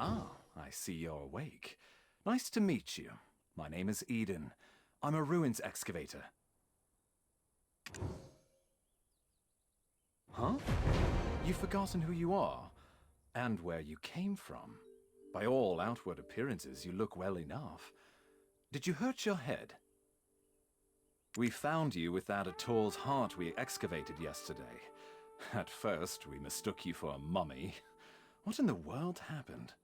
Ah, I see you're awake. Nice to meet you. My name is Eden. I'm a ruins excavator. Huh? You've forgotten who you are, and where you came from. By all outward appearances, you look well enough. Did you hurt your head? We found you without a Tor's heart we excavated yesterday. At first, we mistook you for a mummy. What in the world happened?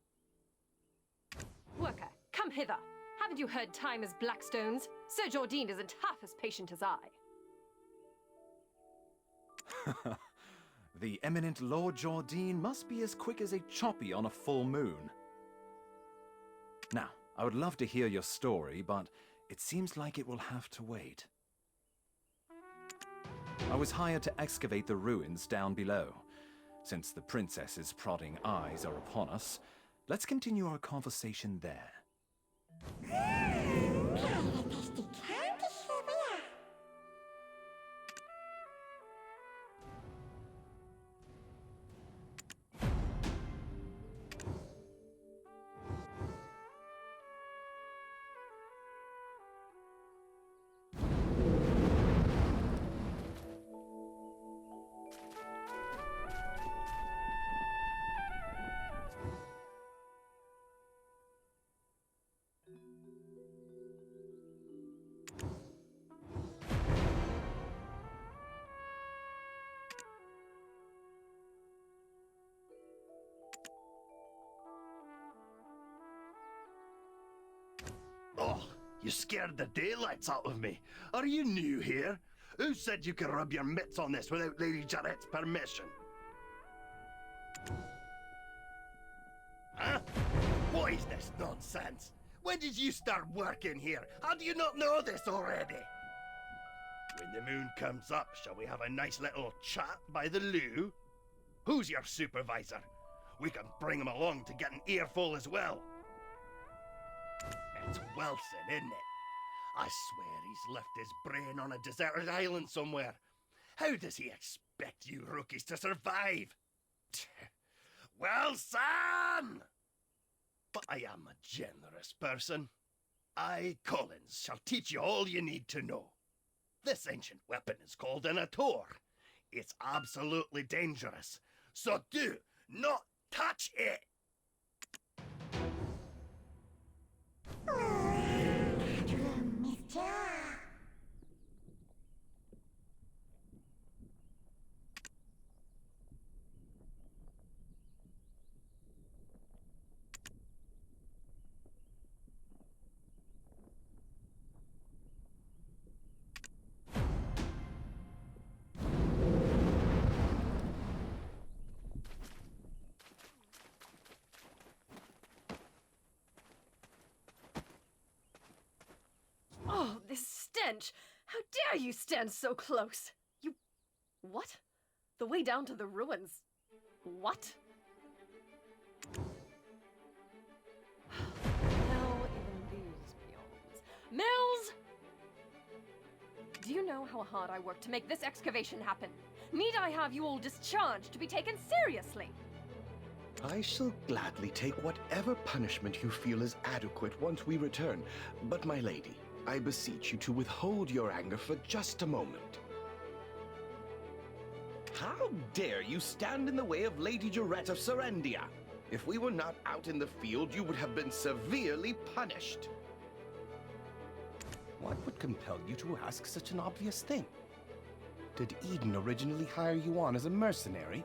Worker, come hither. Haven't you heard time is Blackstone's? Sir Jordine isn't half as patient as I. The eminent Lord Jordine must be as quick as a choppy on a full moon. Now, I would love to hear your story, but it seems like it will have to wait. I was hired to excavate the ruins down below. Since the princess's prodding eyes are upon us, let's continue our conversation there. Oh, you scared the daylights out of me. Are you new here? Who said you could rub your mitts on this without Lady Jarrett's permission? Huh? What is this nonsense? When did you start working here? How do you not know this already? When the moon comes up, shall we have a nice little chat by the loo? Who's your supervisor? We can bring him along to get an earful as well. It's Wilson, isn't it? I swear he's left his brain on a deserted island somewhere. How does he expect you rookies to survive? Wilson! But I am a generous person. I, Collins, shall teach you all you need to know. This ancient weapon is called an ator. It's absolutely dangerous, so do not touch it! Oh, this stench! How dare you stand so close? You... What? The way down to the ruins? What? Now even these beyonds. Mills! Do you know how hard I worked to make this excavation happen? Need I have you all discharged to be taken seriously? I shall gladly take whatever punishment you feel is adequate once we return. But my lady, I beseech you to withhold your anger for just a moment. How dare you stand in the way of Lady Jarrett of Serendia? If we were not out in the field, you would have been severely punished. What would compel you to ask such an obvious thing? Did Eden originally hire you on as a mercenary?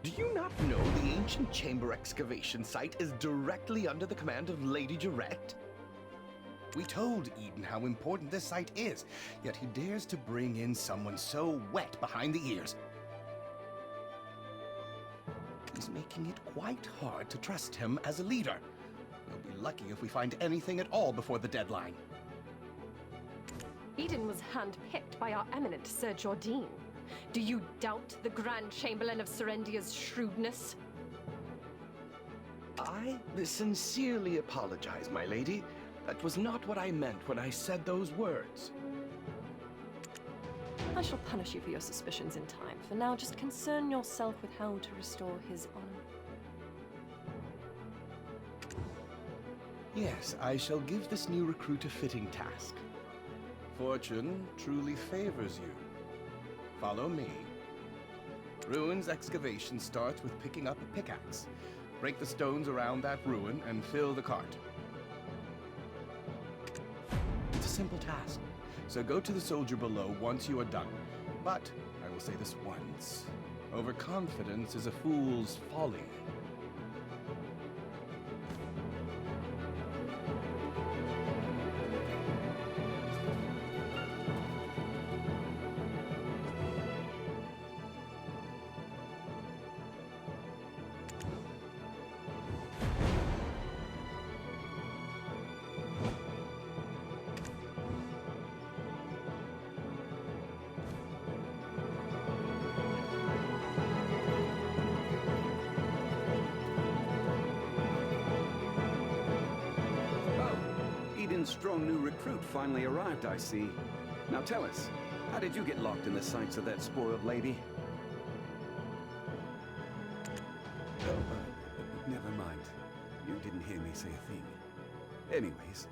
Do you not know the ancient chamber excavation site is directly under the command of Lady Jarrett? We told Eden how important this site is, yet he dares to bring in someone so wet behind the ears. He's making it quite hard to trust him as a leader. We'll be lucky if we find anything at all before the deadline. Eden was handpicked by our eminent Sir Jordine. Do you doubt the Grand Chamberlain of Serendia's shrewdness? I sincerely apologize, my lady. That was not what I meant when I said those words. I shall punish you for your suspicions in time. For now, just concern yourself with how to restore his honor. Yes, I shall give this new recruit a fitting task. Fortune truly favors you. Follow me. Ruin's excavation starts with picking up a pickaxe. Break the stones around that ruin and fill the cart. It's a simple task, so go to the soldier below once you are done. But, I will say this once, overconfidence is a fool's folly. Eden's strong new recruit finally arrived, I see. Now tell us, how did you get locked in the sights of that spoiled lady? Oh, never mind. You didn't hear me say a thing. Anyways,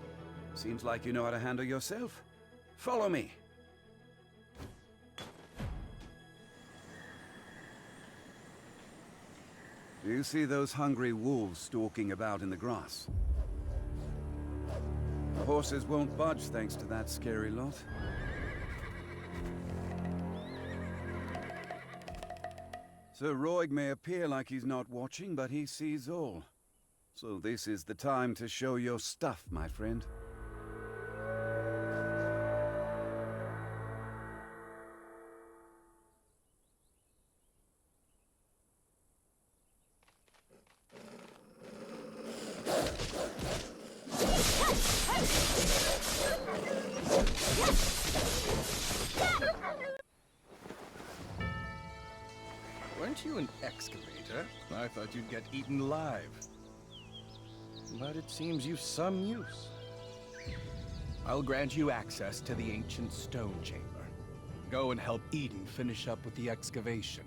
seems like you know how to handle yourself. Follow me. Do you see those hungry wolves stalking about in the grass? The horses won't budge thanks to that scary lot. Sir Roig may appear like he's not watching, but he sees all. So this is the time to show your stuff, my friend. Weren't you an excavator? I thought you'd get eaten alive. But it seems you've some use. I'll grant you access to the ancient stone chamber. Go and help Eden finish up with the excavation.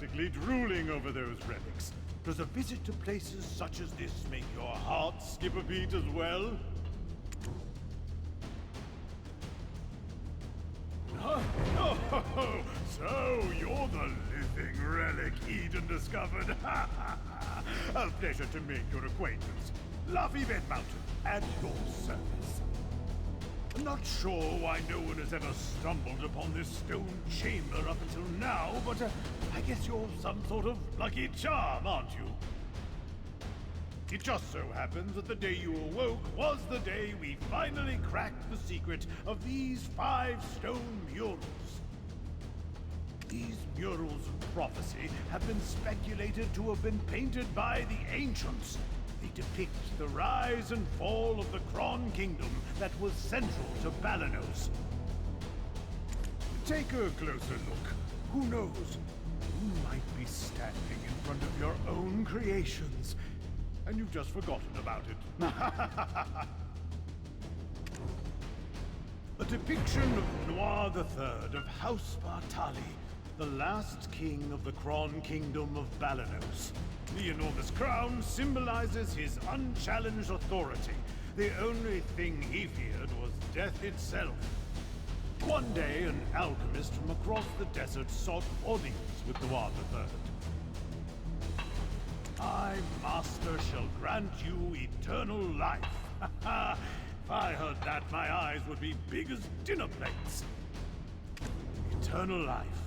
practically drooling over those relics. Does a visit to places such as this make your heart skip a beat as well? Huh? Oh, so you're the living relic Eden discovered. A pleasure to make your acquaintance. Luffy Bed Mountain, at your service. I'm not sure why no one has ever stumbled upon this stone chamber up until now, but I guess you're some sort of lucky charm, aren't you? It just so happens that the day you awoke was the day we finally cracked the secret of these 5 stone murals. These murals of prophecy have been speculated to have been painted by the ancients. They depict the rise and fall of the Kron Kingdom that was central to Balanos. Take a closer look. Who knows? You might be standing in front of your own creations, and you've just forgotten about it. A depiction of Noir III of House Bartali, the last king of the Kron Kingdom of Balanos. The enormous crown symbolizes his unchallenged authority. The only thing he feared was death itself. One day, an alchemist from across the desert sought audience with Noir III. "My master shall grant you eternal life." If I heard that, my eyes would be big as dinner plates. Eternal life.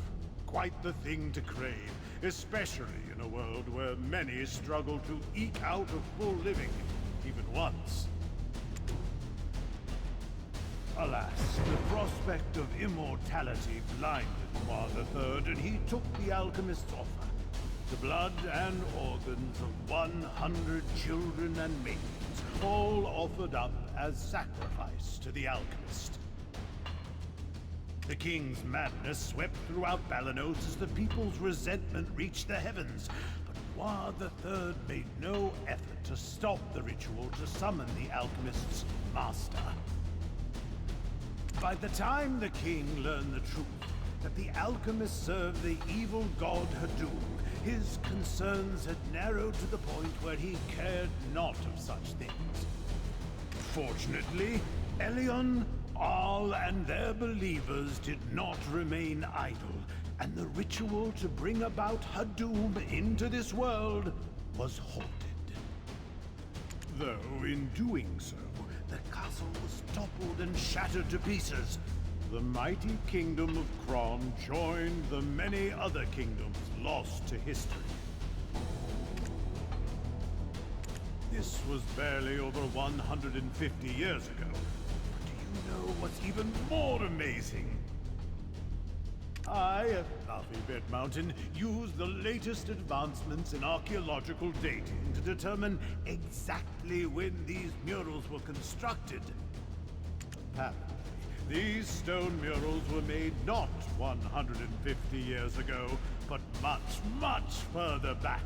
Quite the thing to crave, especially in a world where many struggle to eke out a full living, even once. Alas, the prospect of immortality blinded Noir III, and he took the alchemist's offer. The blood and organs of 100 children and maidens, all offered up as sacrifice to the alchemist. The king's madness swept throughout Balanos as the people's resentment reached the heavens. But Noir III made no effort to stop the ritual to summon the alchemist's master. By the time the king learned the truth, that the alchemist served the evil god Hadum, his concerns had narrowed to the point where he cared not of such things. Fortunately, Elion, Arl, and their believers did not remain idle, and the ritual to bring about Hadum into this world was halted. Though in doing so, the castle was toppled and shattered to pieces. The mighty kingdom of Kron joined the many other kingdoms lost to history. This was barely over 150 years ago. But do you know what's even more amazing? I, at Luffy Bed Mountain, used the latest advancements in archaeological dating to determine exactly when these murals were constructed. Apparently, these stone murals were made not 150 years ago, but much, much further back.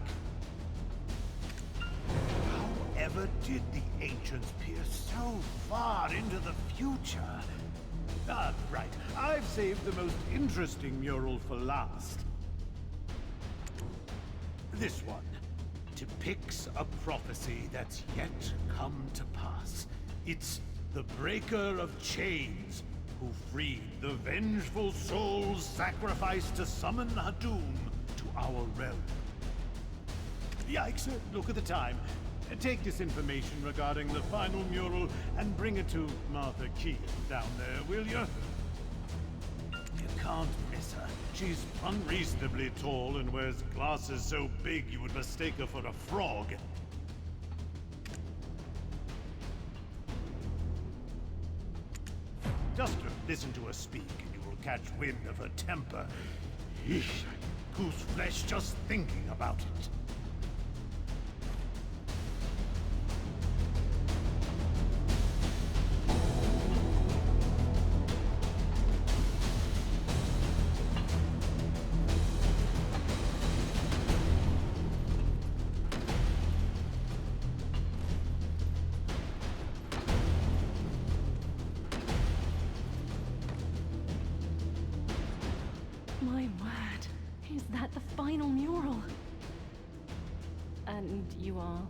However did the ancients peer so far into the future? Ah, right. I've saved the most interesting mural for last. This one depicts a prophecy that's yet come to pass. It's the Breaker of Chains, who freed the vengeful souls sacrificed to summon Hadum to our realm. Yikes, look at the time. Take this information regarding the final mural and bring it to Martha Keane down there, will you? You can't miss her. She's unreasonably tall and wears glasses so big you would mistake her for a frog. Just listen to her speak and you will catch wind of her temper. Eesh, goose flesh just thinking about it. My word, is that the final mural? And you are?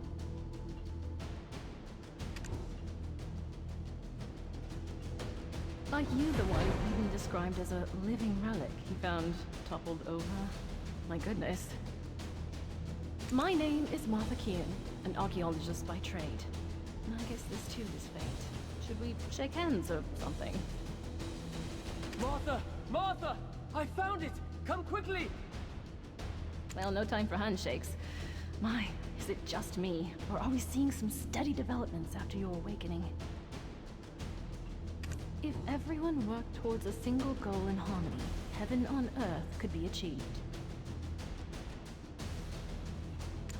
Are you the one even described as a living relic he found toppled over? My goodness. My name is Martha Kean, an archaeologist by trade. I guess this too is fate. Should we shake hands or something? Martha! Martha! I found it! Come quickly! Well, no time for handshakes. My, is it just me? Or are we seeing some steady developments after your awakening? If everyone worked towards a single goal in harmony, heaven on earth could be achieved.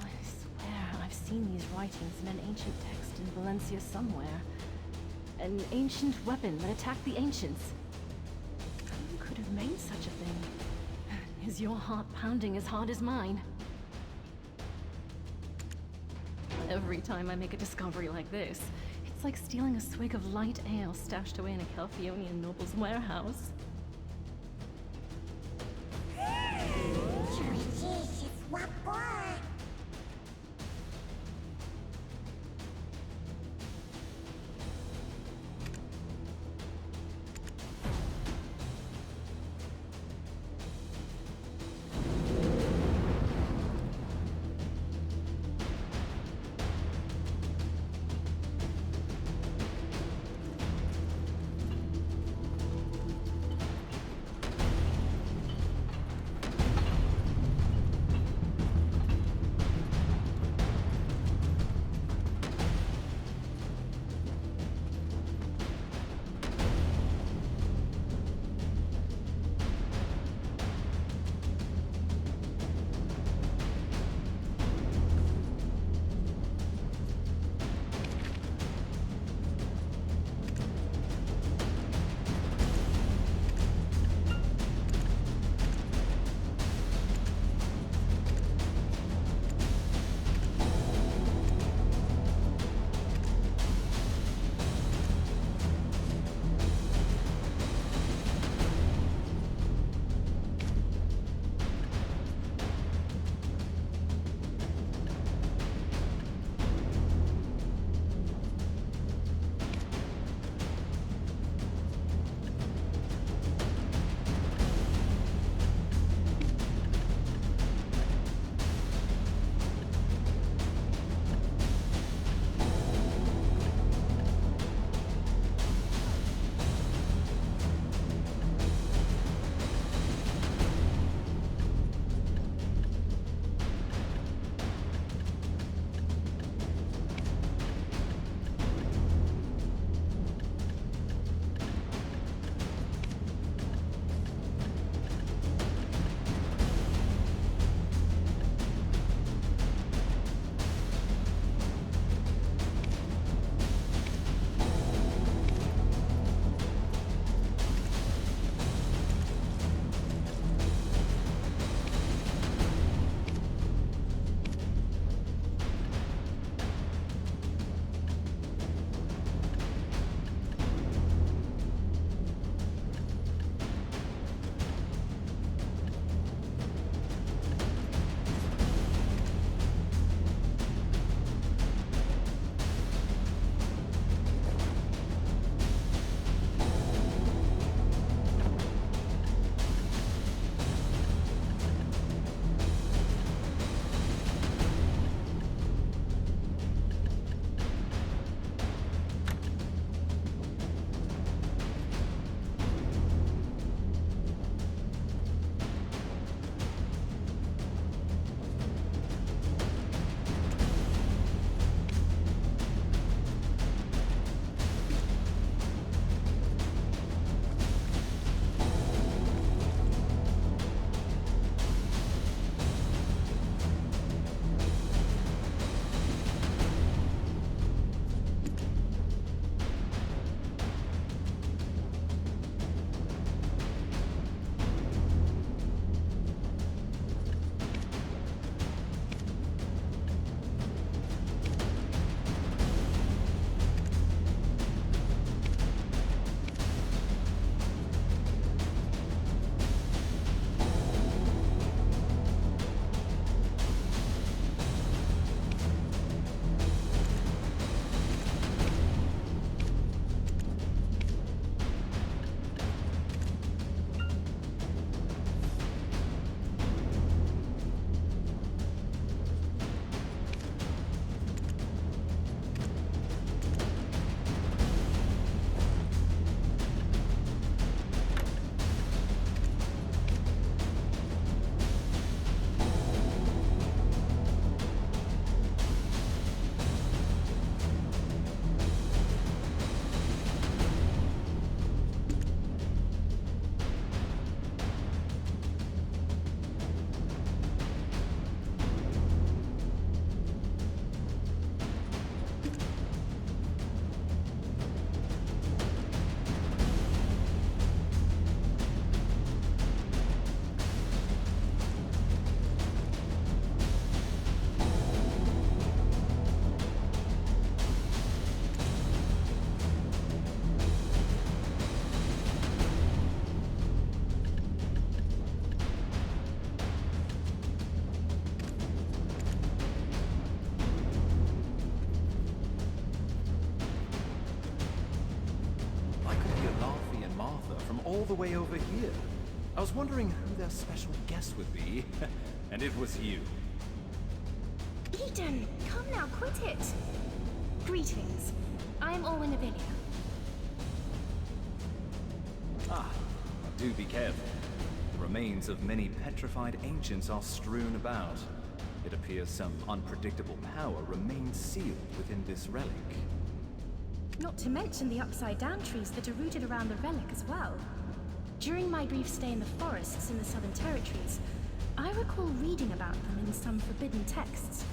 I swear I've seen these writings in an ancient text in Valencia somewhere. An ancient weapon that attacked the ancients. Who could have made such a thing? Is your heart pounding as hard as mine? Every time I make a discovery like this, it's like stealing a swig of light ale stashed away in a Calphionian noble's warehouse. from all the way over here. I was wondering who their special guest would be, and it was you. Eden, come now, quit it. Greetings. I'm Orwin Avinia. Ah, do be careful. The remains of many petrified ancients are strewn about. It appears some unpredictable power remains sealed within this relic. Not to mention the upside-down trees that are rooted around the relic as well. During my brief stay in the forests in the Southern Territories, I recall reading about them in some forbidden texts.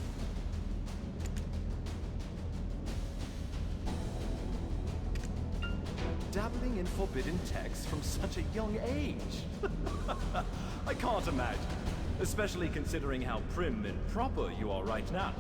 Dabbling in forbidden texts from such a young age? I can't imagine, especially considering how prim and proper you are right now.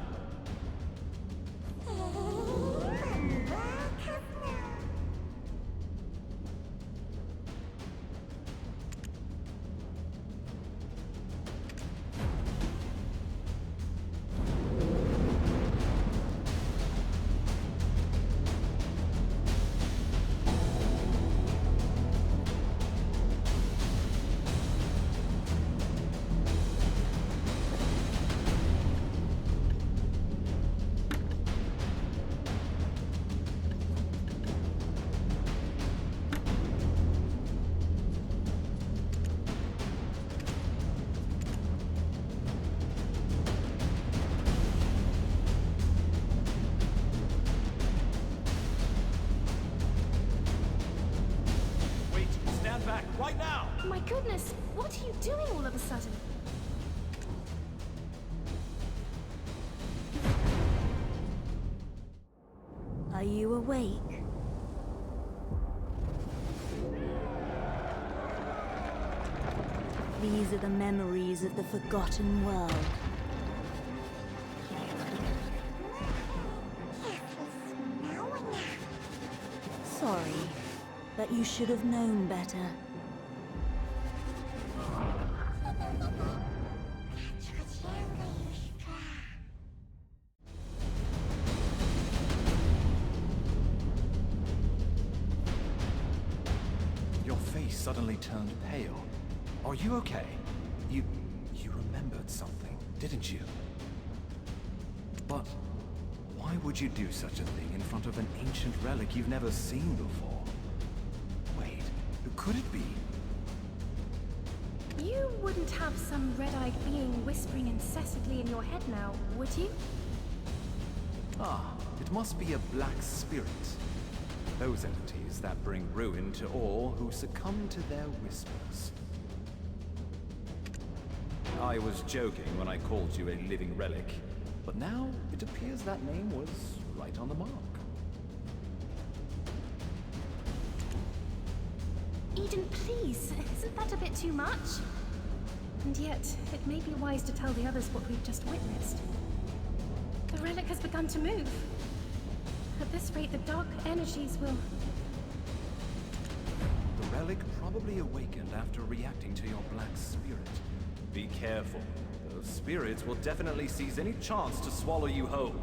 Right now! My goodness, what are you doing all of a sudden? Are you awake? These are the memories of the forgotten world. Sorry, but you should have known better. Your face suddenly turned pale. Are you okay? You remembered something, didn't you? But why would you do such a thing in front of an ancient relic you've never seen before? Wait, who could it be? You wouldn't have some red-eyed being whispering incessantly in your head now, would you? Ah, it must be a black spirit. Those entities that bring ruin to all who succumb to their whispers. I was joking when I called you a living relic, but now it appears that name was right on the mark. Eden, please, isn't that a bit too much? And yet, it may be wise to tell the others what we've just witnessed. The relic has begun to move. At this rate, the dark energies will... The relic probably awakened after reacting to your black spirit. Be careful. Those spirits will definitely seize any chance to swallow you whole.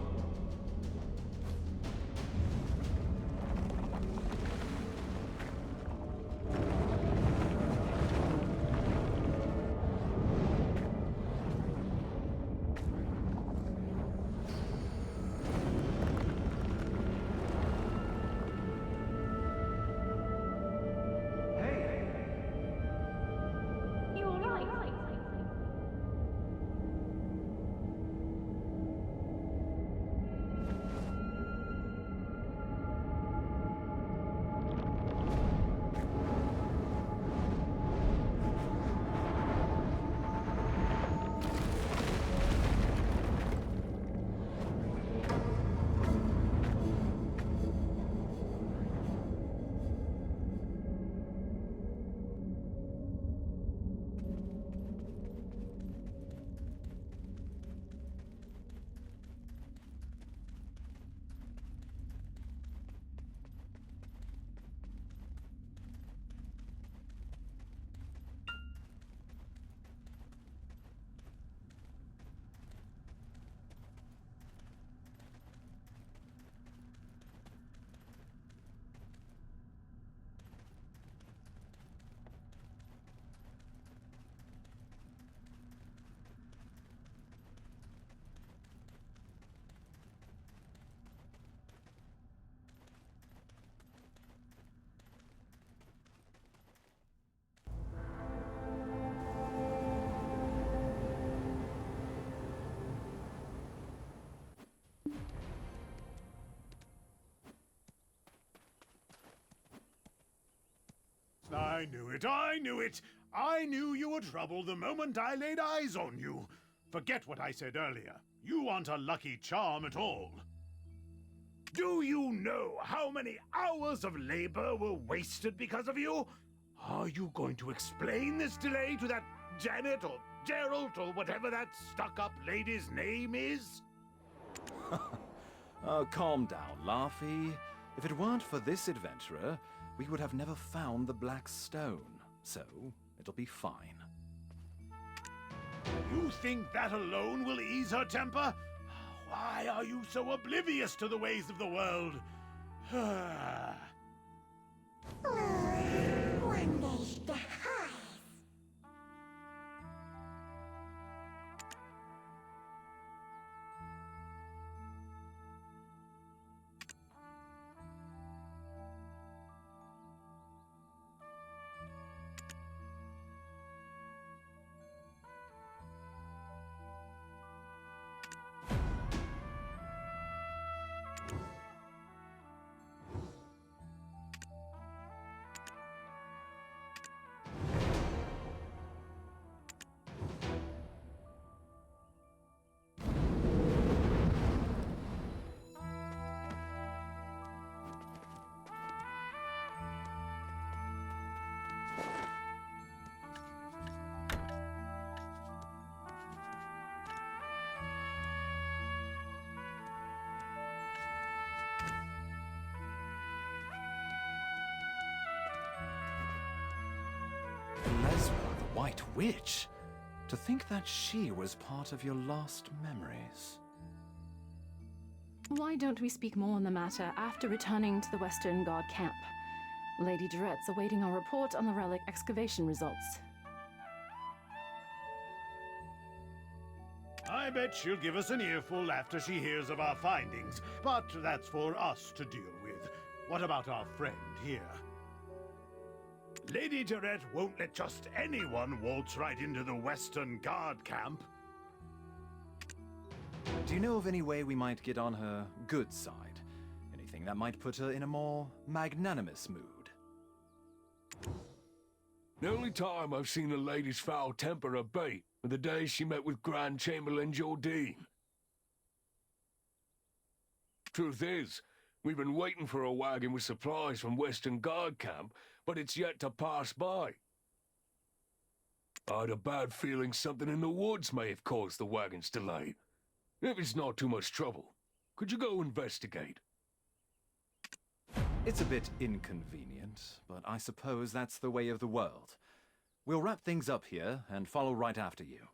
You all right? I knew it, I knew it! I knew you were trouble the moment I laid eyes on you. Forget what I said earlier. You aren't a lucky charm at all. Do you know how many hours of labor were wasted because of you? Are you going to explain this delay to that Janet or Gerald or whatever that stuck-up lady's name is? Oh, calm down, Laffy. If it weren't for this adventurer, we would have never found the Black Stone. So, it'll be fine. You think that alone will ease her temper? Why are you so oblivious to the ways of the world? Lesra, the White Witch. To think that she was part of your lost memories. Why don't we speak more on the matter after returning to the Western Guard camp? Lady Durette's awaiting our report on the relic excavation results. I bet she'll give us an earful after she hears of our findings, but that's for us to deal with. What about our friend here? Lady Durette won't let just anyone waltz right into the Western Guard camp. Do you know of any way we might get on her good side? Anything that might put her in a more magnanimous mood? The only time I've seen the lady's foul temper abate were the day she met with Grand Chamberlain Jordine. Truth is, we've been waiting for a wagon with supplies from Western Guard camp, but it's yet to pass by. I had a bad feeling something in the woods may have caused the wagon's delay. If it's not too much trouble, could you go investigate? It's a bit inconvenient, but I suppose that's the way of the world. We'll wrap things up here and follow right after you.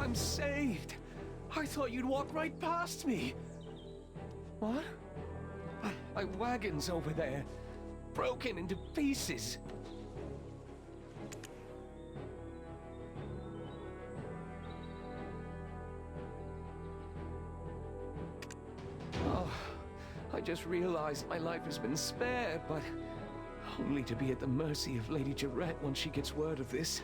I'm saved. I thought you'd walk right past me. What? My wagon's over there, broken into pieces. Oh, I just realized my life has been spared, but only to be at the mercy of Lady Jarrett once she gets word of this.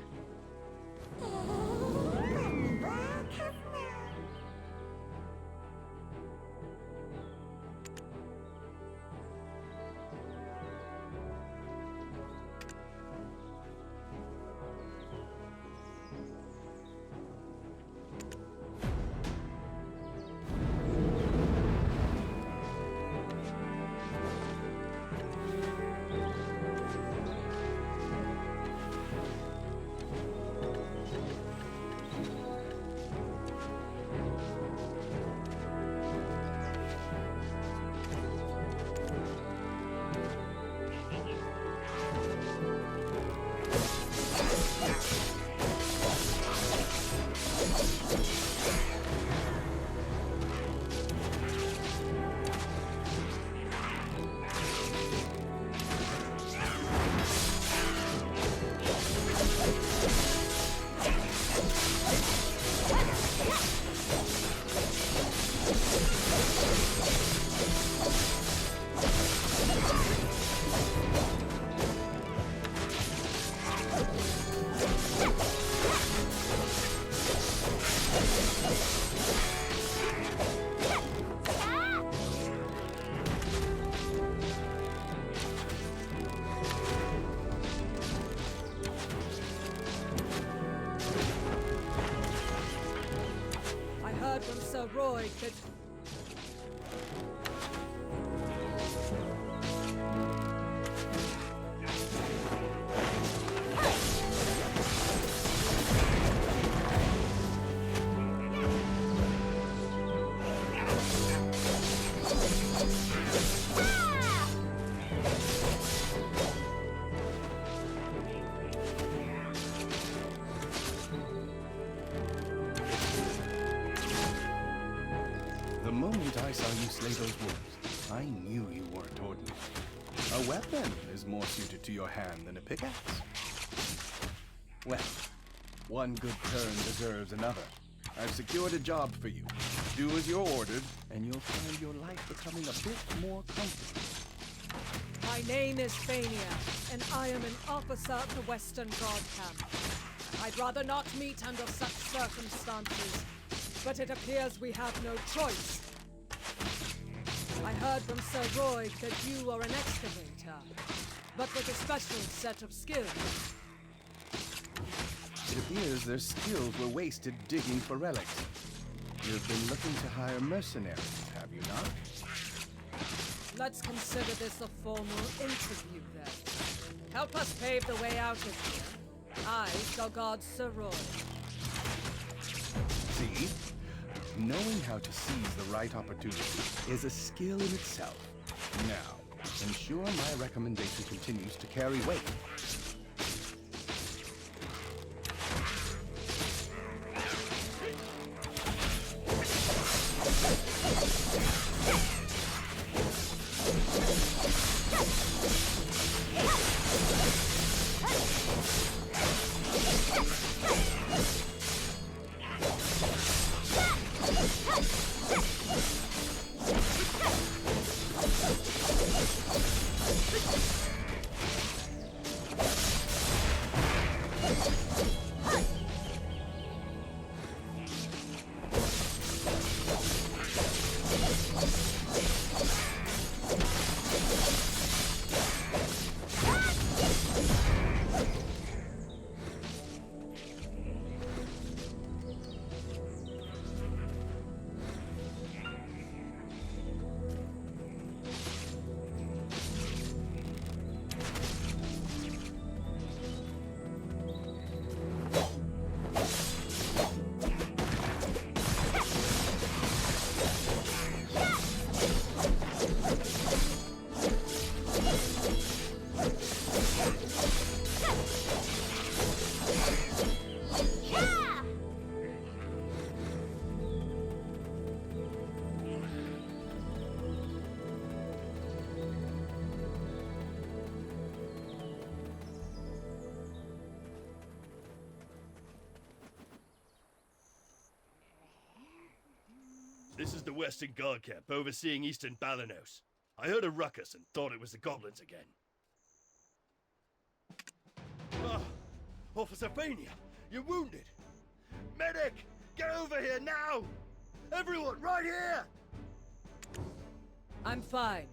From Sir Roy that... The moment I saw you slay those wolves, I knew you weren't ordinary. A weapon is more suited to your hand than a pickaxe. Well, one good turn deserves another. I've secured a job for you. Do as you're ordered, and you'll find your life becoming a bit more comfortable. My name is Fania, and I am an officer of the Western Guard camp. I'd rather not meet under such circumstances, but it appears we have no choice. I heard from Sir Roy that you are an excavator, but with a special set of skills. It appears their skills were wasted digging for relics. You've been looking to hire mercenaries, have you not? Let's consider this a formal interview, then. Help us pave the way out of here. I shall guard Sir Roy. See? Knowing how to seize the right opportunity is a skill in itself. Now, ensure my recommendation continues to carry weight. This is the Western Guard Camp overseeing Eastern Balanos. I heard a ruckus and thought it was the goblins again. Ah, Officer Fania, you're wounded. Medic, get over here now! Everyone, right here! I'm fine.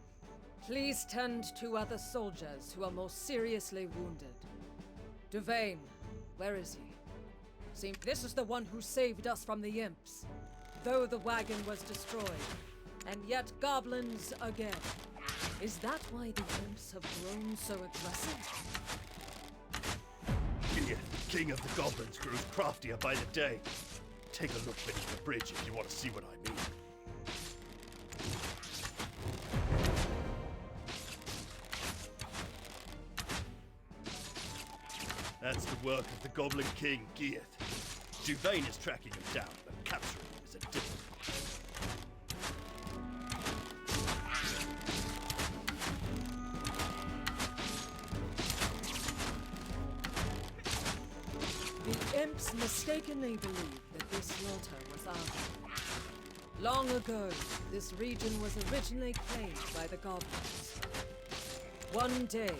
Please tend to other soldiers who are more seriously wounded. Devane, where is he? See, this is the one who saved us from the imps. Though the wagon was destroyed, and yet goblins again. Is that why the imps have grown so aggressive? Gideon, king of the goblins, grows craftier by the day. Take a look beneath the bridge if you want to see what I mean. That's the work of the Goblin King, Geath. Devane is tracking him down, but capturing him is a different. The imps mistakenly believe that this slaughter was ours. Long ago, this region was originally claimed by the goblins. One day,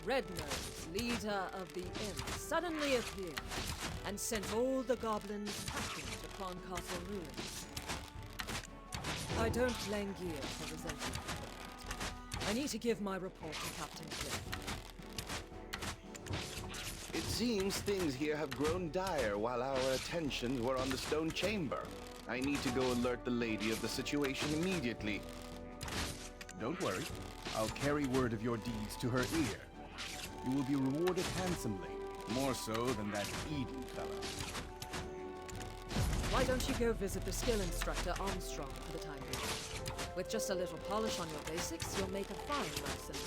Rednose, leader of the imps, suddenly appeared and sent all the goblins packing to Cloncastle ruins. I don't blame Gear for resenting that. I need to give my report to Captain Cliff. It seems things here have grown dire while our attentions were on the stone chamber. I need to go alert the lady of the situation immediately. Don't worry. I'll carry word of your deeds to her ear. You will be rewarded handsomely, more so than that Eden fellow. Why don't you go visit the skill instructor Armstrong for the time being? With just a little polish on your basics, you'll make a fine mercenary.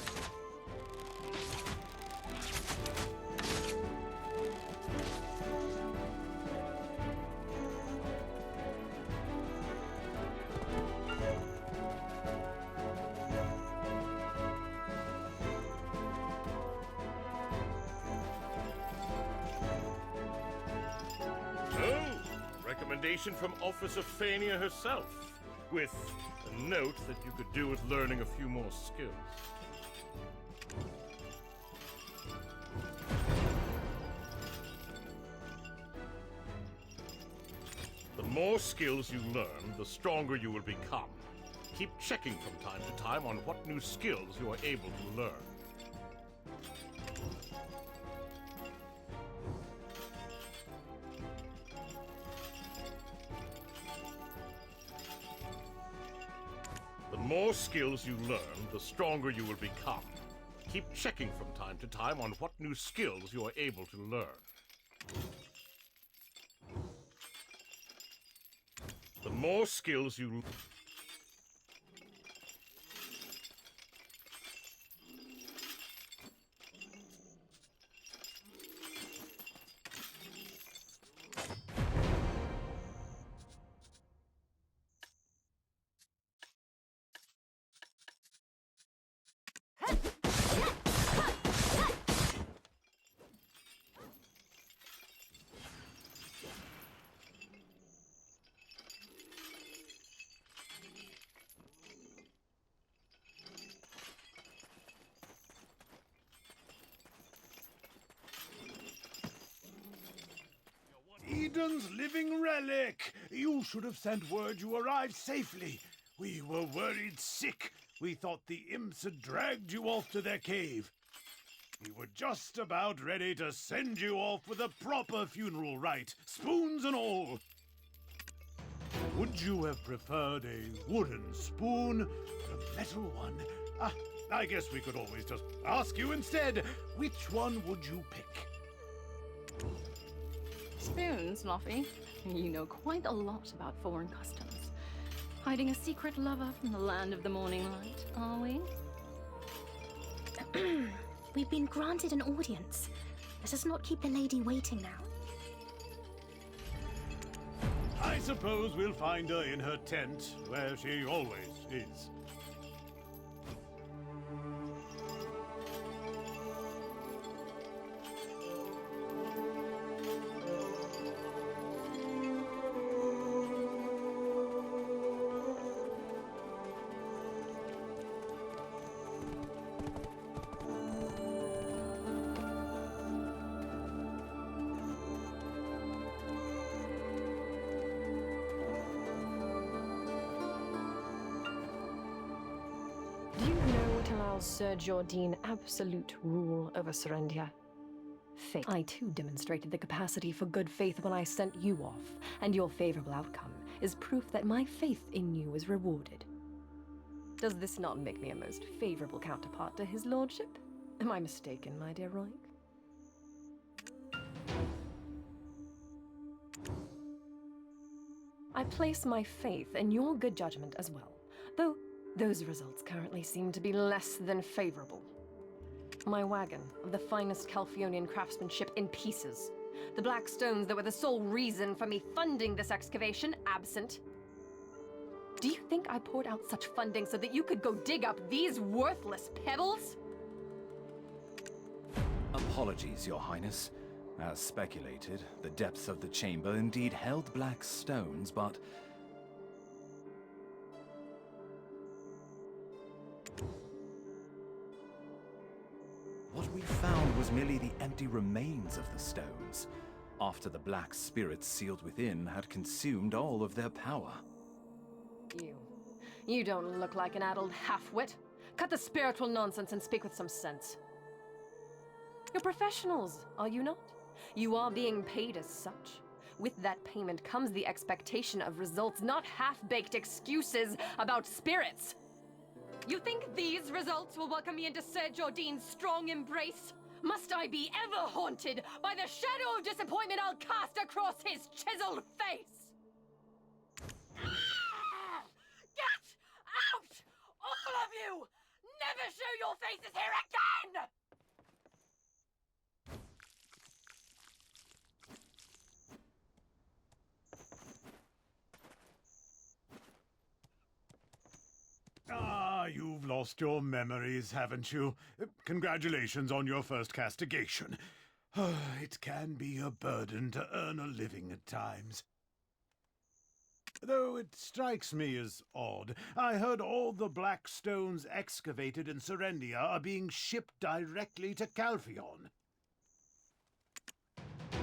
Recommendation from Officer Fania herself, with a note that you could do with learning a few more skills. The more skills you learn, the stronger you will become. Keep checking from time to time on what new skills you are able to learn. The more skills you learn, the stronger you will become. Keep checking from time to time on what new skills you are able to learn. The more skills you... Eden's living relic! You should have sent word you arrived safely. We were worried sick. We thought the imps had dragged you off to their cave. We were just about ready to send you off with a proper funeral rite, spoons and all. Would you have preferred a wooden spoon, a metal one? I guess we could always just ask you instead. Which one would you pick? Spoons, Luffy. You know quite a lot about foreign customs. Hiding a secret lover from the land of the morning light, are we? We've been granted an audience. Let us not keep the lady waiting now. I suppose we'll find her in her tent, where she always is. Sir Jordine absolute rule over Serendia. Faith. I too demonstrated the capacity for good faith when I sent you off, and your favorable outcome is proof that my faith in you is rewarded. Does this not make me a most favorable counterpart to his lordship? Am I mistaken, my dear Roig? I place my faith in your good judgment as well, though those results currently seem to be less than favorable. My wagon of the finest Calphionian craftsmanship in pieces. The black stones that were the sole reason for me funding this excavation absent. Do you think I poured out such funding so that you could go dig up these worthless pebbles? Apologies, Your Highness. As speculated, the depths of the chamber indeed held black stones, but... what we found was merely the empty remains of the stones, after the black spirits sealed within had consumed all of their power. You don't look like an addled half-wit. Cut the spiritual nonsense and speak with some sense. You're professionals, are you not? You are being paid as such. With that payment comes the expectation of results, not half-baked excuses about spirits. You think these results will welcome me into Sir Jordine's strong embrace? Must I be ever haunted by the shadow of disappointment I'll cast across his chiseled face? Get out! All of you! Never show your faces here again! Ah, you've lost your memories, haven't you? Congratulations on your first castigation. It can be a burden to earn a living at times. Though it strikes me as odd, I heard all the black stones excavated in Serendia are being shipped directly to Calphion.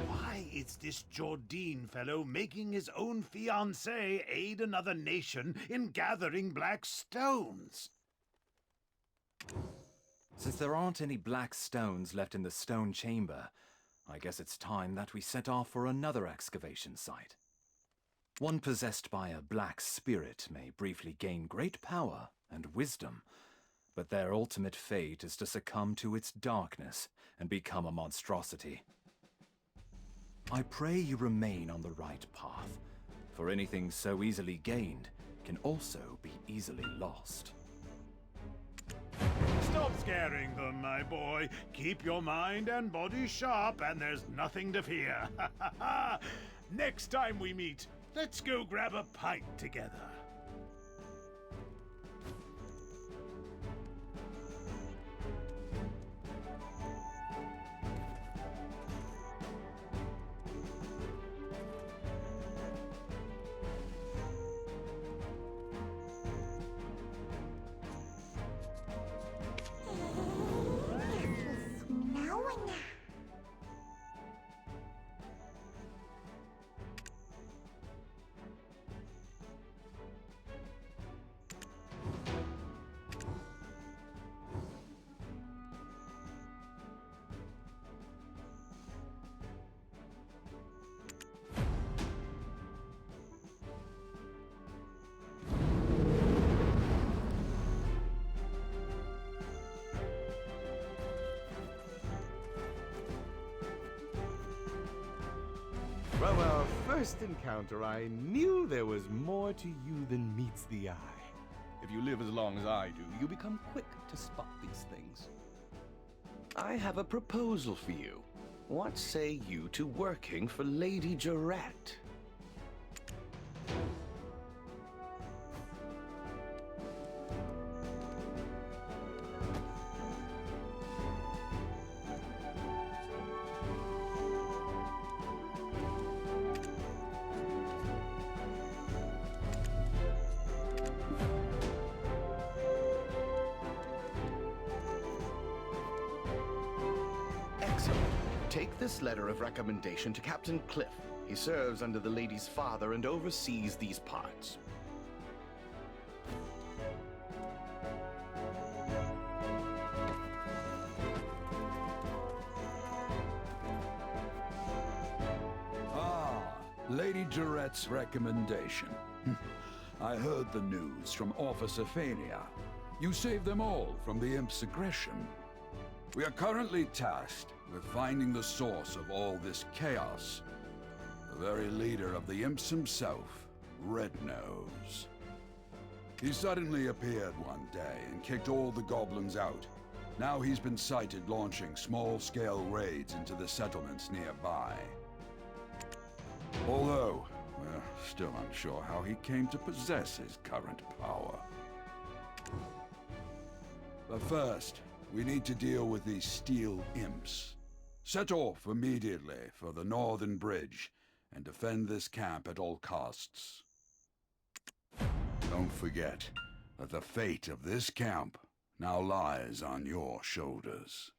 Why is this Jordine fellow making his own fiancée aid another nation in gathering black stones? Since there aren't any black stones left in the stone chamber, I guess it's time that we set off for another excavation site. One possessed by a black spirit may briefly gain great power and wisdom, but their ultimate fate is to succumb to its darkness and become a monstrosity. I pray you remain on the right path, for anything so easily gained can also be easily lost. Stop scaring them, my boy. Keep your mind and body sharp, and there's nothing to fear. Next time we meet, let's go grab a pint together. From our first encounter, I knew there was more to you than meets the eye. If you live as long as I do, you become quick to spot these things. I have a proposal for you. What say you to working for Lady Jarrett? Excellent. Take this letter of recommendation to Captain Cliff. He serves under the lady's father and oversees these parts. Lady Durette's recommendation. I heard the news from Officer Fania. You saved them all from the Imp's aggression. We are currently tasked with finding the source of all this chaos. The very leader of the Imps himself, Red Nose. He suddenly appeared one day and kicked all the goblins out. Now he's been sighted launching small-scale raids into the settlements nearby. Although, we're still unsure how he came to possess his current power. But first, we need to deal with these steel imps. Set off immediately for the northern bridge and defend this camp at all costs. Don't forget that the fate of this camp now lies on your shoulders.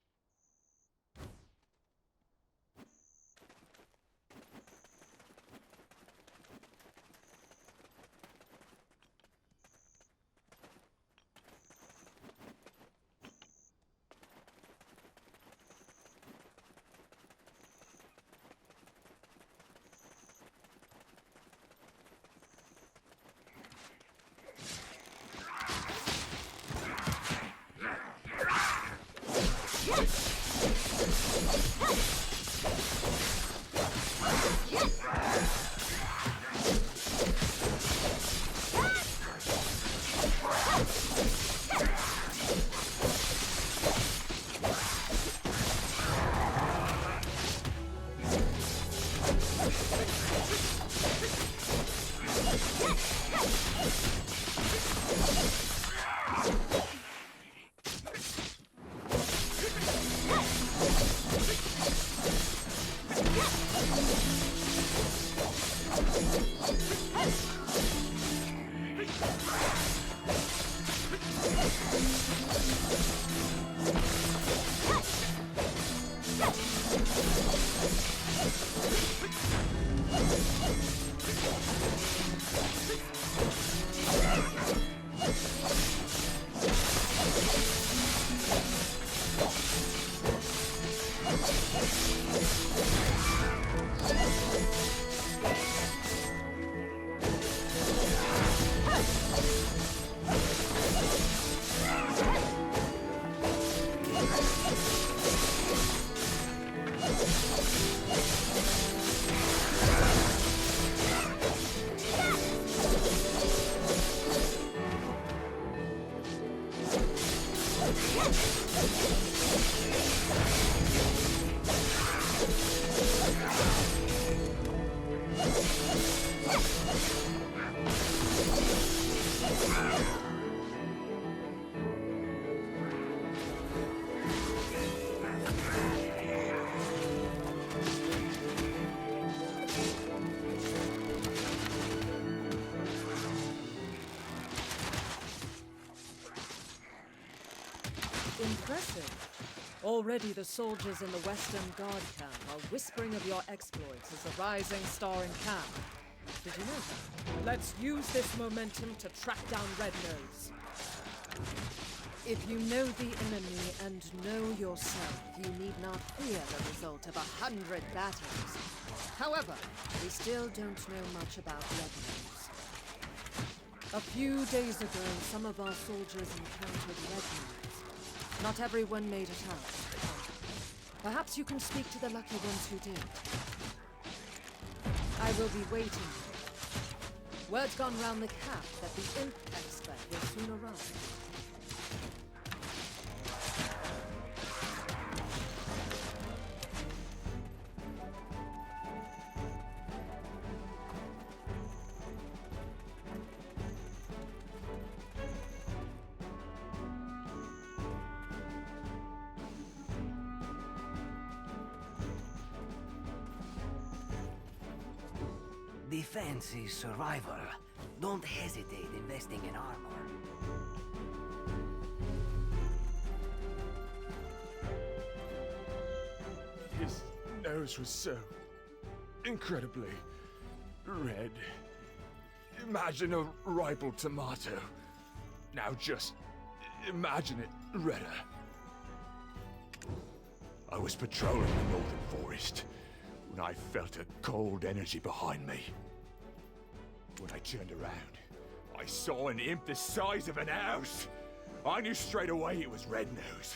Impressive. Already the soldiers in the Western Guard camp are whispering of your exploits as a rising star in camp. Did you know that? Let's use this momentum to track down Red Nose. If you know the enemy and know yourself, you need not fear the result of 100 battles. However, we still don't know much about Red Nose. A few days ago, some of our soldiers encountered Red Nose. Not everyone made it out. Perhaps you can speak to the lucky ones who did. I will be waiting. Word's gone round the camp that the Imp expert will soon arrive. Defense is survival. Don't hesitate investing in armor. His nose was so incredibly red. Imagine a ripe tomato. Now just imagine it redder. I was patrolling the northern forest when I felt a cold energy behind me. When I turned around, I saw an imp the size of an house. I knew straight away it was Red Nose.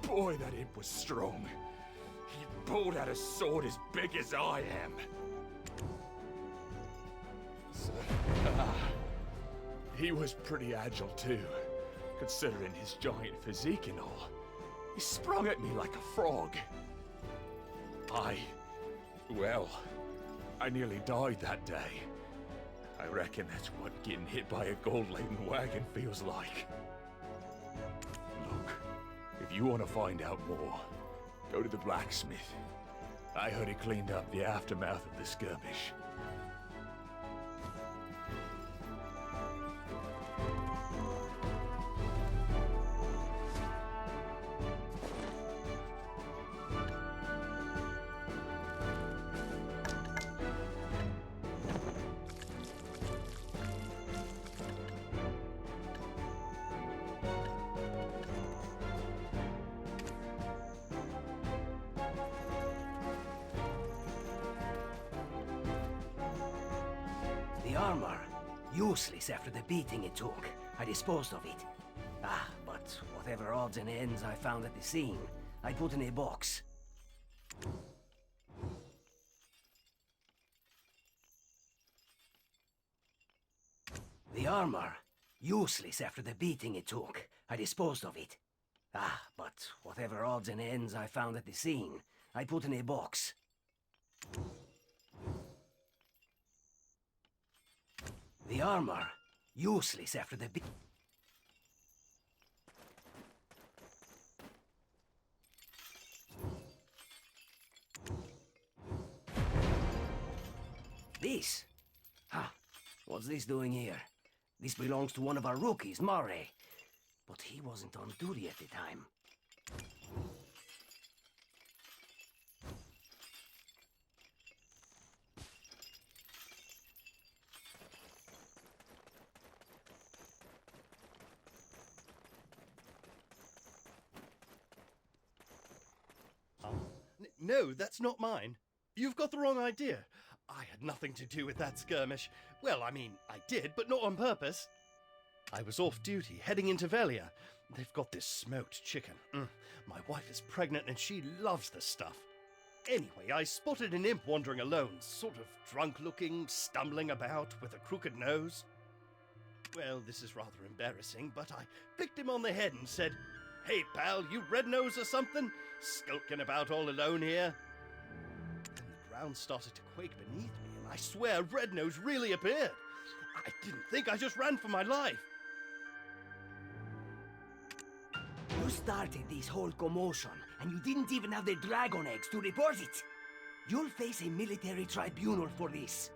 Boy, that imp was strong. He pulled out a sword as big as I am. So, he was pretty agile too, considering his giant physique and all. He sprung at me like a frog. Well, I nearly died that day. I reckon that's what getting hit by a gold-laden wagon feels like. Look, if you want to find out more, go to the blacksmith. I heard he cleaned up the aftermath of the skirmish. The armor, useless after the beating it took. I disposed of it. But whatever odds and ends I found at the scene, I put in a box. The armor, useless after the beating it took. I disposed of it. But whatever odds and ends I found at the scene, I put in a box. The armor, useless after the This? What's this doing here? This belongs to one of our rookies, Murray. But he wasn't on duty at the time. No, that's not mine. You've got the wrong idea. I had nothing to do with that skirmish. Well, I mean, I did, but not on purpose. I was off duty, heading into Velia. They've got this smoked chicken. My wife is pregnant and she loves this stuff. Anyway, I spotted an imp wandering alone, sort of drunk-looking, stumbling about with a crooked nose. Well, this is rather embarrassing, but I flicked him on the head and said, "Hey, pal, you red nose or something? Skulking about all alone here?" Then the ground started to quake beneath me, and I swear Red Nose really appeared. I didn't think, I just ran for my life. You started this whole commotion, and you didn't even have the dragon eggs to report it. You'll face a military tribunal for this.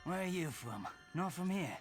Where are you from? Not from here.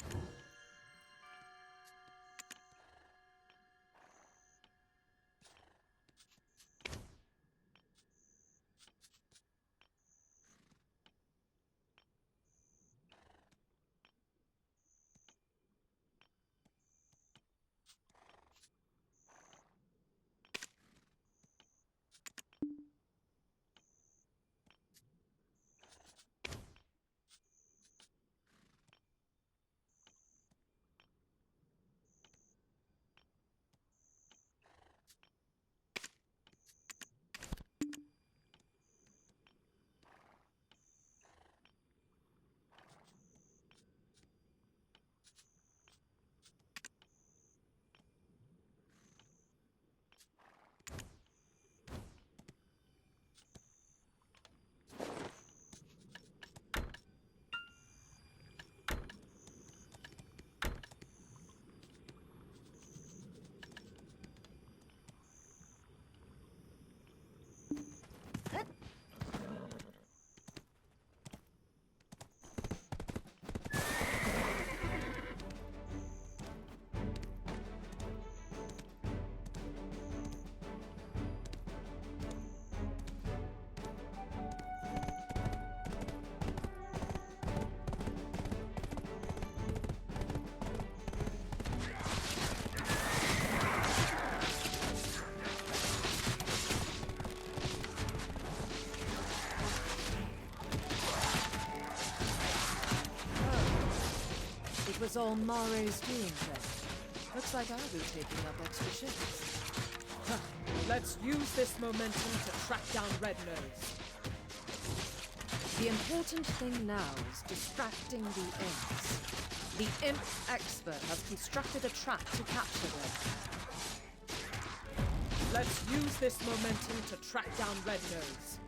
was all Mare's doing then. Looks like I'll be taking up extra shifts. Huh. Let's use this momentum to track down Red Nose. The important thing now is distracting the imps. The imp expert has constructed a trap to capture them. Let's use this momentum to track down Red Nose.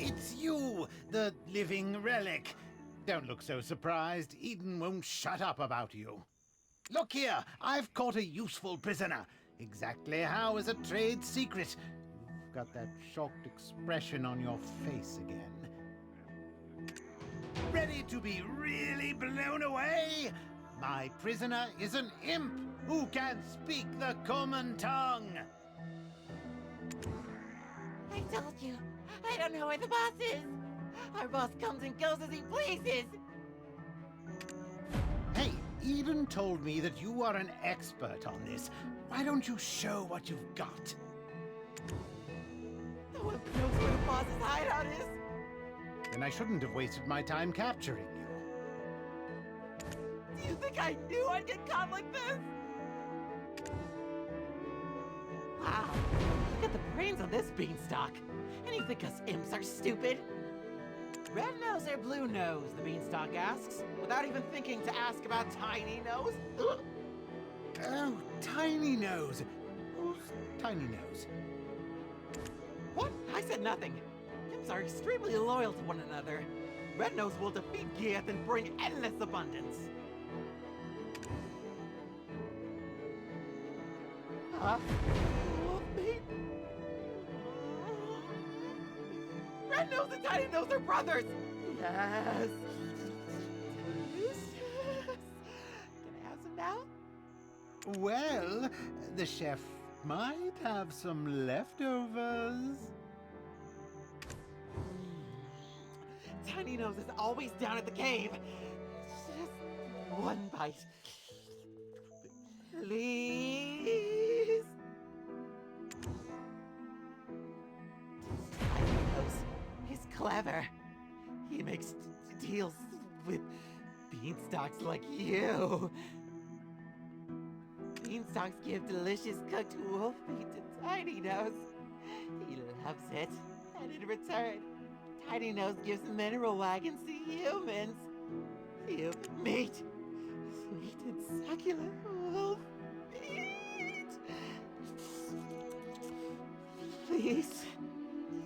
It's you, the living relic. Don't look so surprised. Eden won't shut up about you. Look here, I've caught a useful prisoner. Exactly how is a trade secret. You've got that shocked expression on your face again. Ready to be really blown away? My prisoner is an imp who can speak the common tongue. I told you, I don't know where the boss is. Our boss comes and goes as he pleases. Hey, Eden told me that you are an expert on this. Why don't you show what you've got? No one knows where the boss's hideout is. Then I shouldn't have wasted my time capturing you. Do you think I knew I'd get caught like this? Wow, look at the brains on this beanstalk. And you think us imps are stupid? Red nose or blue nose, the beanstalk asks, without even thinking to ask about Tiny Nose. Oh, Tiny Nose. Who's Tiny Nose? What? I said nothing. Imps are extremely loyal to one another. Red Nose will defeat Gieth and bring endless abundance. Huh? Wolf meat? Red Nose and Tiny Nose are brothers! Yes! Yes! Can I have some now? Well, the chef might have some leftovers. Tiny Nose is always down at the cave. Just one bite. Please? Tiny Nose is clever. He makes deals with beanstalks like you. Beanstalks give delicious cooked wolf meat to Tiny Nose. He loves it. And in return, Tiny Nose gives mineral wagons to humans. Human meat. Sweet and succulent wolf meat. Please,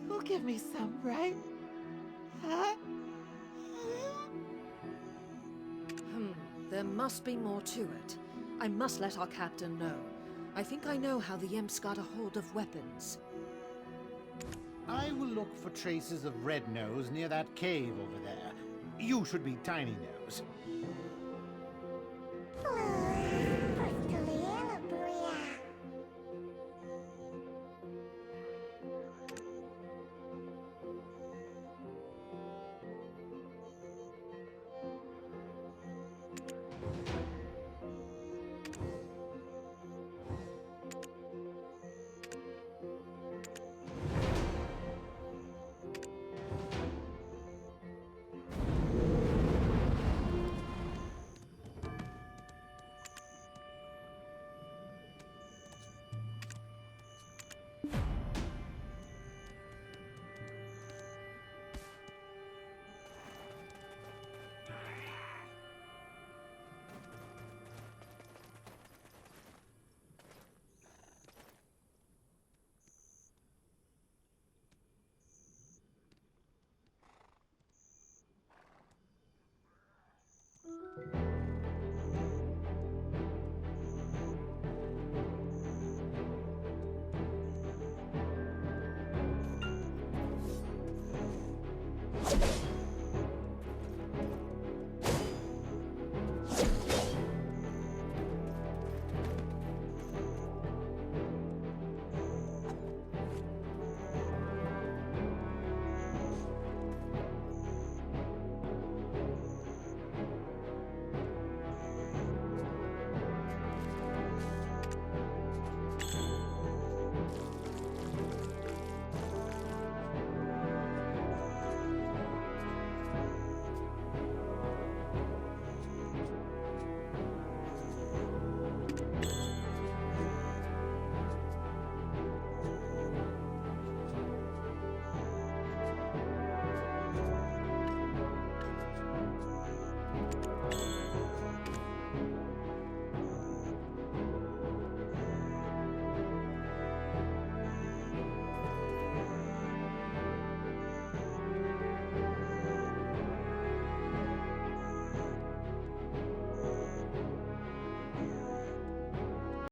you'll give me some, right? Huh? There must be more to it. I must let our captain know. I think I know how the imps got a hold of weapons. I will look for traces of Red Nose near that cave over there. You should be Tiny Nose. You